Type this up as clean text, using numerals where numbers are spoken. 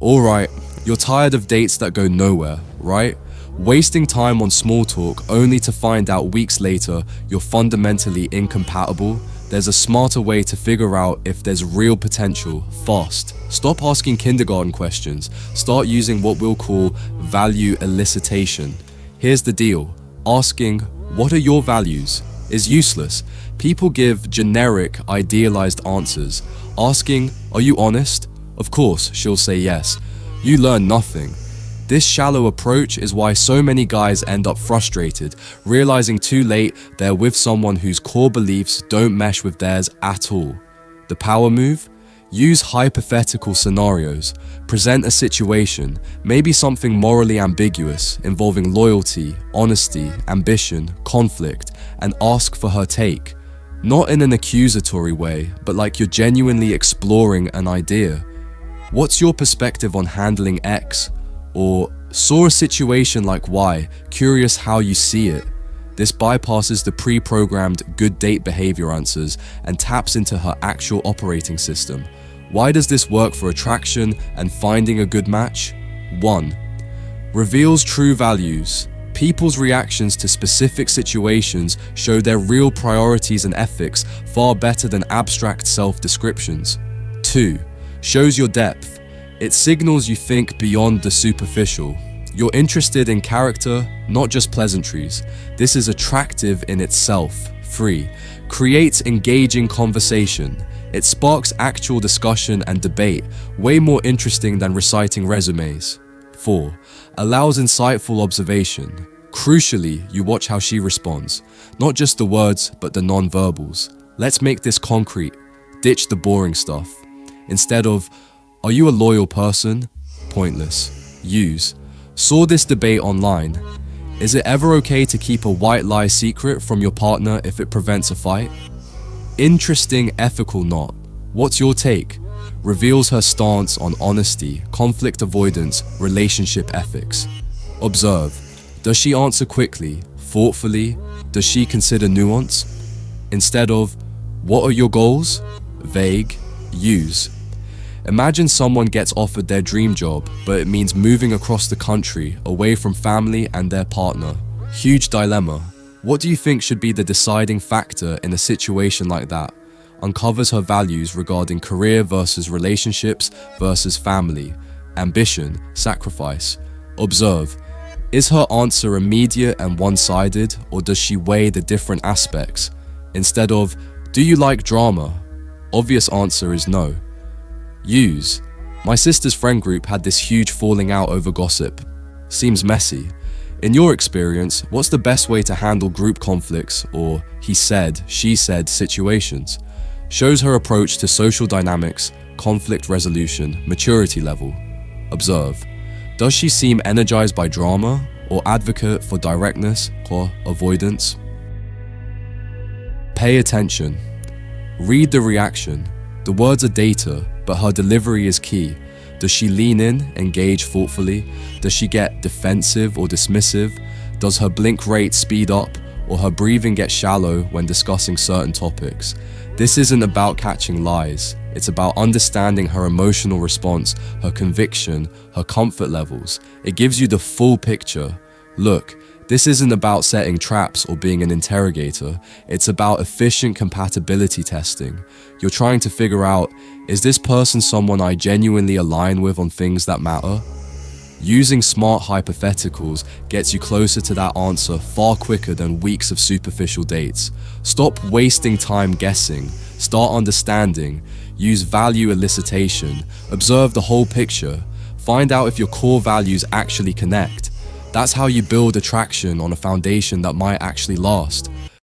Alright, you're tired of dates that go nowhere, right? Wasting time on small talk only to find out weeks later you're fundamentally incompatible. There's a smarter way to figure out if there's real potential fast. Stop asking kindergarten questions. Start using what we'll call value elicitation. Here's the deal. Asking, "What are your values?" is useless. People give generic, idealized answers. Asking, "Are you honest?" Of course, she'll say yes. You learn nothing. This shallow approach is why so many guys end up frustrated, realizing too late they're with someone whose core beliefs don't mesh with theirs at all. The power move? Use hypothetical scenarios. Present a situation, maybe something morally ambiguous, involving loyalty, honesty, ambition, conflict, and ask for her take. Not in an accusatory way, but like you're genuinely exploring an idea. What's your perspective on handling X? Or saw a situation like Y, curious how you see it. This bypasses the pre-programmed good date behavior answers and taps into her actual operating system. Why does this work for attraction and finding a good match? 1. Reveals true values. People's reactions to specific situations show their real priorities and ethics far better than abstract self-descriptions. 2. Shows your depth. It signals you think beyond the superficial. You're interested in character, not just pleasantries. This is attractive in itself. 3. Creates engaging conversation. It sparks actual discussion and debate, way more interesting than reciting resumes. 4. Allows insightful observation. Crucially, you watch how she responds. Not just the words, but the non-verbals. Let's make this concrete. Ditch the boring stuff. Instead of, "Are you a loyal person?" Pointless. Use, "Saw this debate online. Is it ever okay to keep a white lie secret from your partner if it prevents a fight?" Interesting ethical knot. What's your take? Reveals her stance on honesty, conflict avoidance, relationship ethics. Observe. Does she answer quickly, thoughtfully? Does she consider nuance? Instead of, "What are your goals?" Vague. Use. Imagine someone gets offered their dream job, but it means moving across the country, away from family and their partner. Huge dilemma. What do you think should be the deciding factor in a situation like that? Uncovers her values regarding career versus relationships versus family, ambition, sacrifice. Observe. Is her answer immediate and one-sided, or does she weigh the different aspects? Instead of, "Do you like drama?" Obvious answer is no. Use. My sister's friend group had this huge falling out over gossip. Seems messy. In your experience, what's the best way to handle group conflicts or he said, she said situations? Shows her approach to social dynamics, conflict resolution, maturity level. Observe. Does she seem energized by drama or advocate for directness or avoidance? Pay attention. Read the reaction. The words are data, but her delivery is key. Does she lean in, engage thoughtfully? Does she get defensive or dismissive? Does her blink rate speed up or her breathing get shallow when discussing certain topics? This isn't about catching lies. It's about understanding her emotional response, her conviction, her comfort levels. It gives you the full picture. Look, this isn't about setting traps or being an interrogator. It's about efficient compatibility testing. You're trying to figure out, is this person someone I genuinely align with on things that matter? Using smart hypotheticals gets you closer to that answer far quicker than weeks of superficial dates. Stop wasting time guessing. Start understanding. Use value elicitation. Observe the whole picture. Find out if your core values actually connect. That's how you build attraction on a foundation that might actually last.